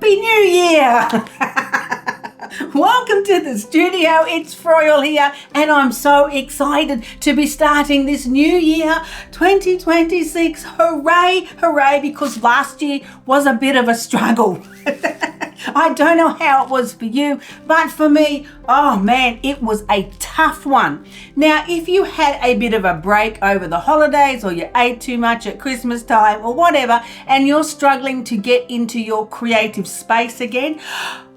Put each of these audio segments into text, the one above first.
Happy New Year! Welcome to the studio. It's Froyle here, and I'm so excited to be starting this new year, 2026. Hooray, hooray, because last year was a bit of a struggle. I don't know how it was for you, but for me, oh man, it was a tough one. Now, if you had a bit of a break over the holidays, or you ate too much at Christmas time or whatever, and you're struggling to get into your creative space again,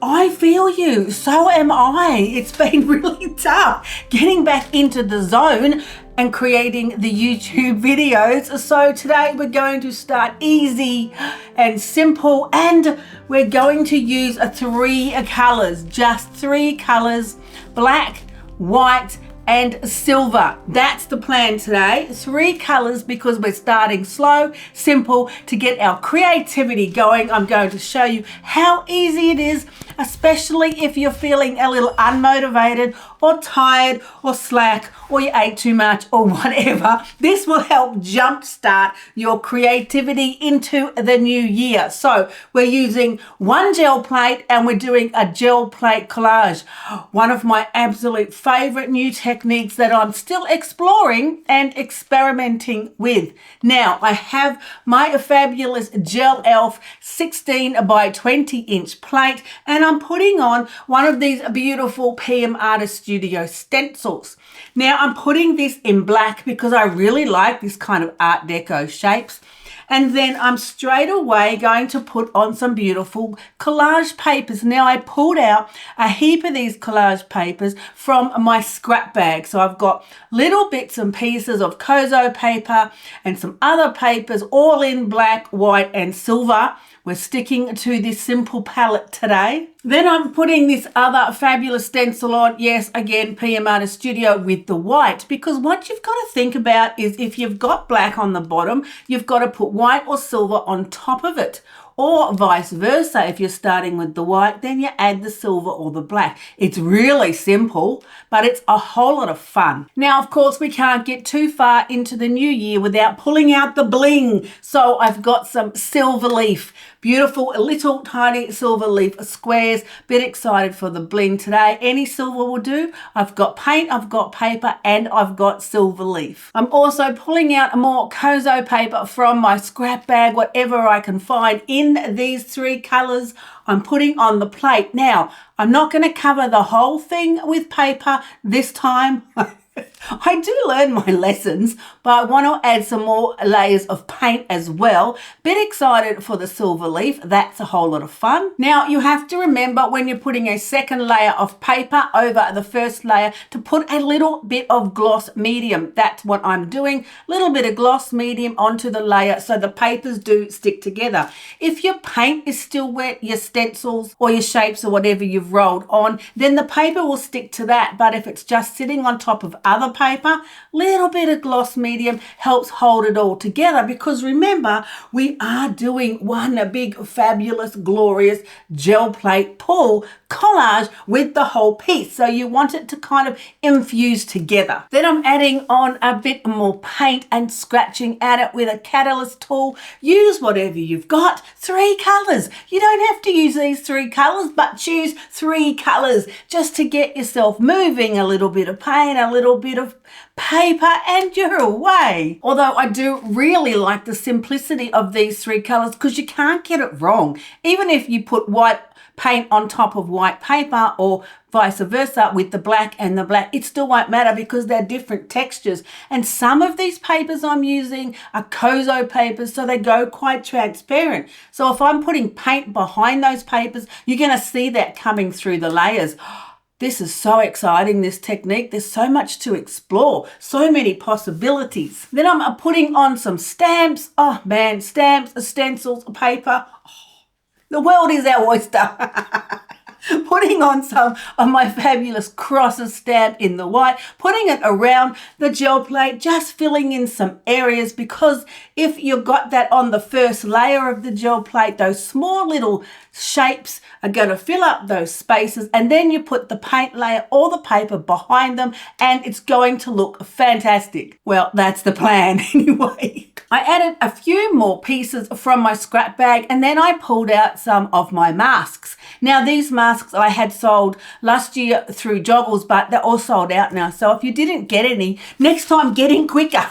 I feel you. So am I. It's been really tough getting back into the zone and creating the YouTube videos. So today we're going to start easy and simple, and we're going to use three colors, just three colors: black, white, and silver. That's the plan today. Three colors because we're starting slow, simple to get our creativity going. I'm going to show you how easy it is, especially if you're feeling a little unmotivated or tired or slack or you ate too much or whatever. This will help jumpstart your creativity into the new year. So we're using one gel plate and we're doing a gel plate collage. One of my absolute favorite new techniques that I'm still exploring and experimenting with. Now I have my fabulous Gel Elf 16 by 20 inch plate, and I'm putting on one of these beautiful PM Artist Studio stencils. Now I'm putting this in black because I really like this kind of Art Deco shapes. And then I'm straight away going to put on some beautiful collage papers. Now I pulled out a heap of these collage papers from my scrap bag. So I've got little bits and pieces of Kozo paper and some other papers, all in black, white, and silver. We're sticking to this simple palette today. Then I'm putting this other fabulous stencil on. Yes, again, PM Artist Studio with the white, because what you've got to think about is if you've got black on the bottom, you've got to put white or silver on top of it. Or vice versa, if you're starting with the white, then you add the silver or the black. It's really simple, but it's a whole lot of fun. Now, of course, we can't get too far into the new year without pulling out the bling. So I've got some silver leaf, beautiful little tiny silver leaf squares. Bit excited for the bling today. Any silver will do. I've got paint, I've got paper, and I've got silver leaf. I'm also pulling out more Kozo paper from my scrap bag, whatever I can find in these three colors. I'm putting on the plate. Now, I'm not going to cover the whole thing with paper this time. I do learn my lessons, but I want to add some more layers of paint as well. Bit excited for the silver leaf. That's a whole lot of fun. Now, you have to remember when you're putting a second layer of paper over the first layer to put a little bit of gloss medium. That's what I'm doing. A little bit of gloss medium onto the layer so the papers do stick together. If your paint is still wet, your stencils or your shapes or whatever you've rolled on, then the paper will stick to that. But if it's just sitting on top of other paper, little bit of gloss medium helps hold it all together, because remember, we are doing one big fabulous glorious gel plate pull collage with the whole piece, so you want it to kind of infuse together. Then I'm adding on a bit more paint and scratching at it with a catalyst tool. Use whatever you've got. Three colors. You don't have to use these three colors, but choose three colors just to get yourself moving. A little bit of paint, a little bit of paper, and you're away. Although I do really like the simplicity of these three colors because you can't get it wrong. Even if you put white paint on top of white paper or vice versa with the black and the black, it still won't matter because they're different textures. And some of these papers I'm using are Kozo papers, so they go quite transparent. So if I'm putting paint behind those papers, you're going to see that coming through the layers. This is so exciting, this technique. There's so much to explore, so many possibilities. Then I'm putting on some stamps. Oh man, stamps, stencils, paper. Oh, the world is our oyster. putting on some of my fabulous crosses stamped in the white, putting it around the gel plate, just filling in some areas, because if you've got that on the first layer of the gel plate, those small little shapes are going to fill up those spaces, and then you put the paint layer or the paper behind them and it's going to look fantastic. Well, that's the plan anyway. I added a few more pieces from my scrap bag, and then I pulled out some of my masks. Now, these masks I had sold last year through Joggles, but they're all sold out now. So if you didn't get any, next time get in quicker.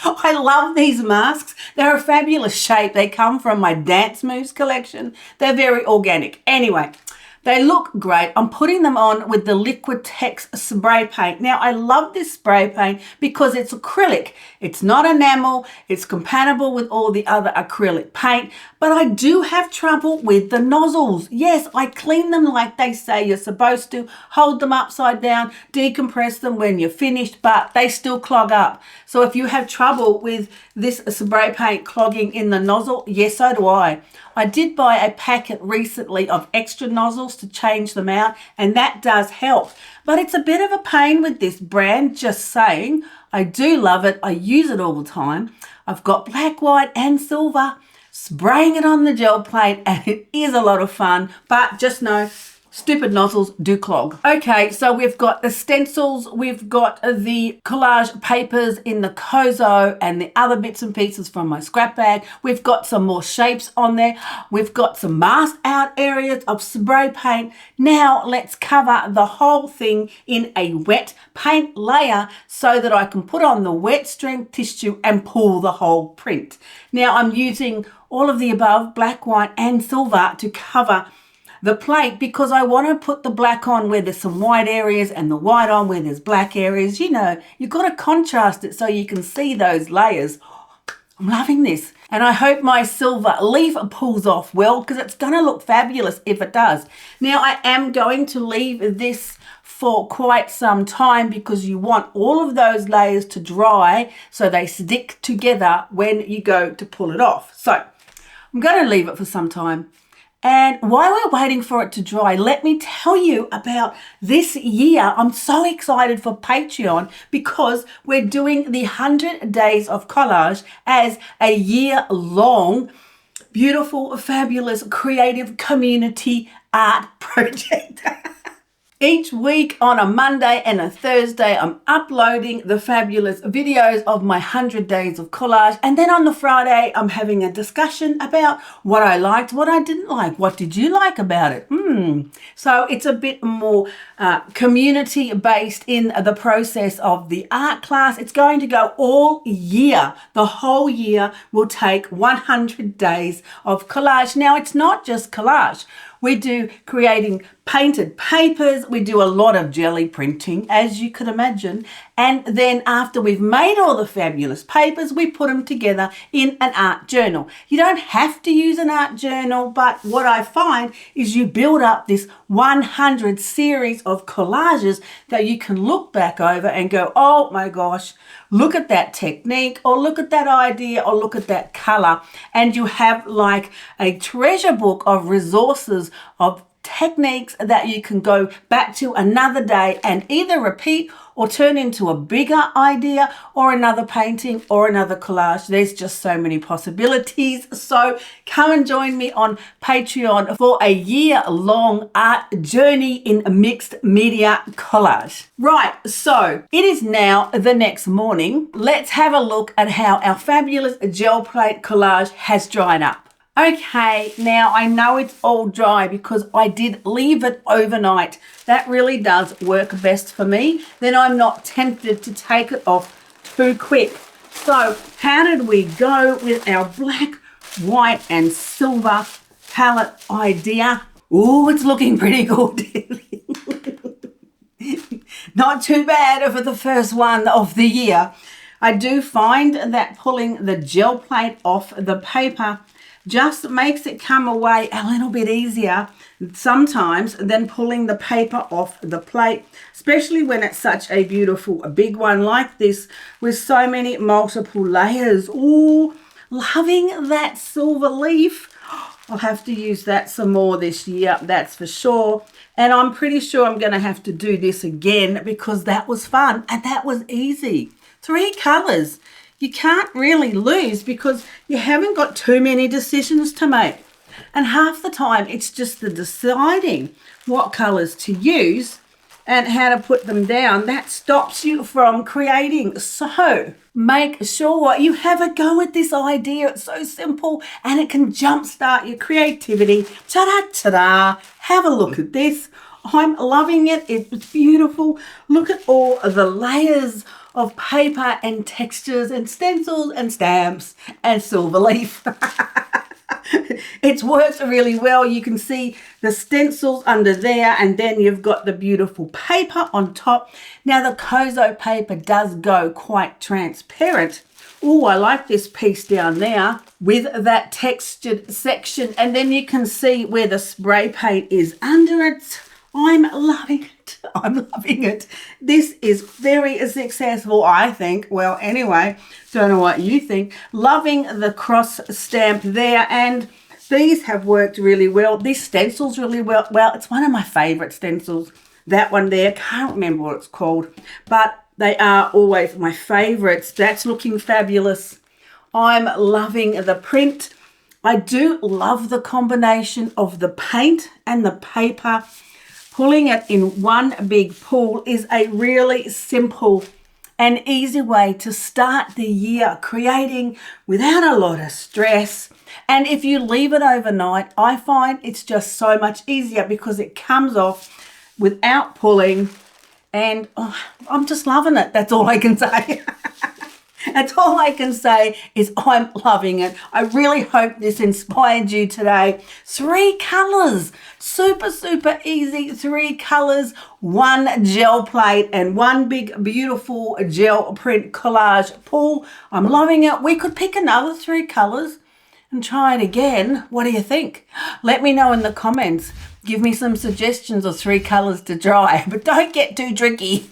I love these masks. They're a fabulous shape. They come from my Dance Moves collection. They're very organic. Anyway, they look great. I'm putting them on with the Liquitex spray paint. Now, I love this spray paint because it's acrylic. It's not enamel. It's compatible with all the other acrylic paint, but I do have trouble with the nozzles. Yes, I clean them like they say you're supposed to. Hold them upside down, decompress them when you're finished, but they still clog up. So if you have trouble with this spray paint clogging in the nozzle, yes, so do I. I did buy a packet recently of extra nozzles to change them out, and that does help. But it's a bit of a pain with this brand, just saying. I do love it. I use it all the time. I've got black, white and silver, spraying it on the gel plate, and it is a lot of fun. But just know, stupid nozzles do clog. Okay, so we've got the stencils, we've got the collage papers in the Kozo and the other bits and pieces from my scrap bag. We've got some more shapes on there. We've got some masked out areas of spray paint. Now let's cover the whole thing in a wet paint layer so that I can put on the wet strength tissue and pull the whole print. Now I'm using all of the above, black, white and silver, to cover the plate because I want to put the black on where there's some white areas and the white on where there's black areas. You know, you've got to contrast it so you can see those layers. I'm loving this. And I hope my silver leaf pulls off well, because it's going to look fabulous if it does. Now, I am going to leave this for quite some time because you want all of those layers to dry so they stick together when you go to pull it off. So I'm going to leave it for some time. And while we're waiting for it to dry, let me tell you about this year. I'm so excited for Patreon because we're doing the 100 Days of Collage as a year-long, beautiful, fabulous, creative community art project. Each week on a Monday and a Thursday, I'm uploading the fabulous videos of my 100 Days of Collage. And then on the Friday, I'm having a discussion about what I liked, what I didn't like. What did you like about it? So it's a bit more community-based in the process of the art class. It's going to go all year. The whole year will take 100 Days of Collage. Now, it's not just collage. We do creating painted papers. We do a lot of jelly printing, as you could imagine. And then after we've made all the fabulous papers, we put them together in an art journal. You don't have to use an art journal, but what I find is you build up this 100 series of collages that you can look back over and go, oh my gosh, look at that technique, or look at that idea, or look at that color. And you have like a treasure book of resources, of techniques that you can go back to another day and either repeat or turn into a bigger idea or another painting or another collage. There's just so many possibilities. So come and join me on Patreon for a year-long art journey in mixed media collage. Right, so it is now the next morning. Let's have a look at how our fabulous gel plate collage has dried up. Okay, now I know it's all dry because I did leave it overnight. That really does work best for me. Then I'm not tempted to take it off too quick. So how did we go with our black, white and silver palette idea? Oh, it's looking pretty good. Not too bad for the first one of the year. I do find that pulling the gel plate off the paper just makes it come away a little bit easier sometimes than pulling the paper off the plate, especially when it's such a beautiful, big one like this with so many multiple layers. Oh, loving that silver leaf. I'll have to use that some more this year, that's for sure. And I'm pretty sure I'm going to have to do this again because that was fun and that was easy. 3 colours. You can't really lose because you haven't got too many decisions to make. And half the time it's just the deciding what colours to use and how to put them down that stops you from creating. So make sure you have a go at this idea. It's so simple and it can jumpstart your creativity. Ta-da, ta-da. Have a look at this. I'm loving it. It's beautiful. Look at all of the layers of paper and textures and stencils and stamps and silver leaf. It's worked really well. You can see the stencils under there and then you've got the beautiful paper on top. Now the Kozo paper does go quite transparent. Oh, I like this piece down there with that textured section and then you can see where the spray paint is under it. I'm loving it. I'm loving it. This is very successful, I think. Well, anyway, don't know what you think. Loving the cross stamp there, and these have worked really well. This stencil's really well. Well, it's one of my favourite stencils. That one there, can't remember what it's called, but they are always my favourites. That's looking fabulous. I'm loving the print. I do love the combination of the paint and the paper. Pulling it in one big pull is a really simple and easy way to start the year creating without a lot of stress. And if you leave it overnight, I find it's just so much easier because it comes off without pulling. And oh, I'm just loving it. That's all I can say. That's all I can say is I'm loving it. I really hope this inspired you today. 3 colours. Super, super easy. 3 colours, 1 gel plate and 1 big, beautiful gel print collage pull. I'm loving it. We could pick another 3 colours and try it again. What do you think? Let me know in the comments. Give me some suggestions of 3 colours to try, but don't get too tricky.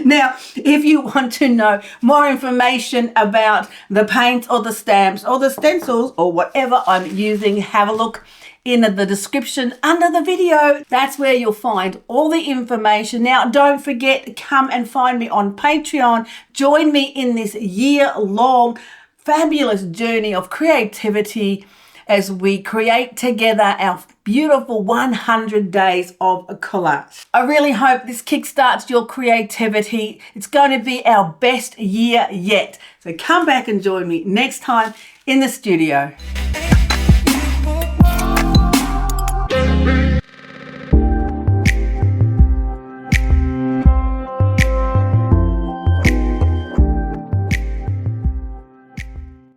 Now, if you want to know more information about the paint or the stamps or the stencils or whatever I'm using, have a look in the description under the video. That's where you'll find all the information. Now, don't forget, come and find me on Patreon. Join me in this year-long fabulous journey of creativity as we create together our beautiful 100 days of collage. I really hope this kickstarts your creativity. It's going to be our best year yet. So come back and join me next time in the studio.